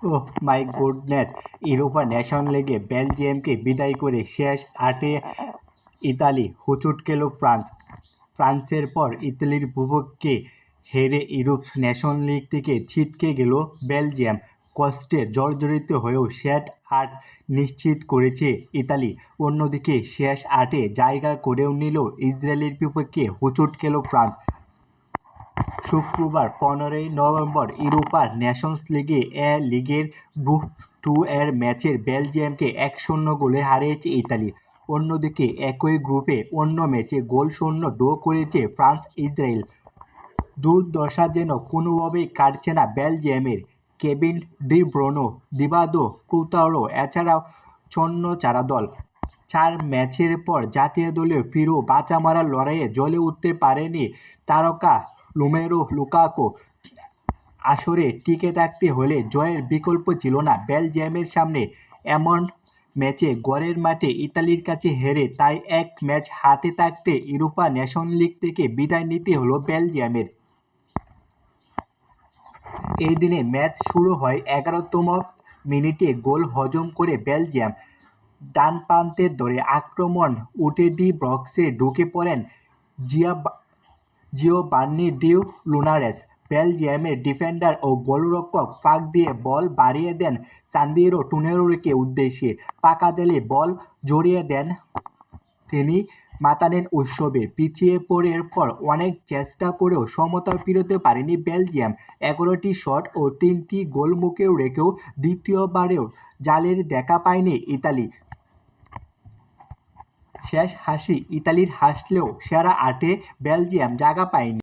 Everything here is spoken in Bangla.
Oh my goodness! Europa nation লিগে বেলজিয়ামকে বিদায় করে শেষ ৮-এ ইতালি, হোঁচট খেল ফ্রান্স। ফ্রান্সের পর ইতালির বিপক্ষে হেরে ইউরোপ নেশন লিগ থেকে ছিটকে গেল বেলজিয়াম। কষ্টে জর্জরিত হয়েও শেষ ৮ নিশ্চিত করেছে ইতালি। অন্যদিকে শেষ ৮-এ জায়গা করেও নিল ইসরায়েলের বিপক্ষে হোঁচট খেল ফ্রান্স। শুক্রবার ১৫ই নভেম্বর ইউরোপা নেশনস লিগে এ লিগের গ্রুপ ২ এর ম্যাচে বেলজিয়ামকে ১-০ গোলে হারিয়েছে ইতালি। অন্যদিকে একই গ্রুপে অন্য ম্যাচে গোলশূন্য ড্র করেছে ফ্রান্স ইসরায়েল। দুর্দশা যেন কোনোভাবেই কাটছে না বেলজিয়ামের। কেভিন ডি ব্রুনো, দিবাদো কৌতারো এছাড়াও ছন্নছাড়া দল। ৪ ম্যাচের পর জাতীয় দলেও ফিরেও বাঁচা মারার লড়াইয়ে জ্বলে উঠতে পারেনি তারকা রোমেলু লুকাকু। আসরে টিকে থাকতে হলে জয়ের বিকল্প ছিল না বেলজিয়ামের সামনে। এমন ম্যাচে ঘরের মাঠে ইতালির কাছে হেরে তাই এক ম্যাচ হাতে থাকতে ইউরোপা নেশন লিগ থেকে বিদায় নিতে হলো বেলজিয়ামের। এই দিনে ম্যাচ শুরু হয় ১১তম মিনিটে গোল হজম করে বেলজিয়াম। ডান প্রান্তের ধরে আক্রমণ উঠে ডি বক্সে ঢুকে পড়েন জিওভান্নি ডি লুনারেস। বেলজিয়ামের ডিফেন্ডার ও গোলরক্ষক ফাঁক দিয়ে বল বাড়িয়ে দেন সান্দিরো টুনেরোকে উদ্দেশ্যে। পাকা জালে বল জড়িয়ে দেন তিনি। মাথা নেন উৎসবে। পিছিয়ে পড়ার পর অনেক চেষ্টা করেও সমতা ফেরাতে পারেনি বেলজিয়াম। ১১টি শট ও ৩টি গোল মুখে রেখেও দ্বিতীয়বারেও জালের দেখা পায়নি ইতালি। শেষ হাসি ইতালির হাসলেও সেরা ৮-এ বেলজিয়াম জায়গা পায়নি।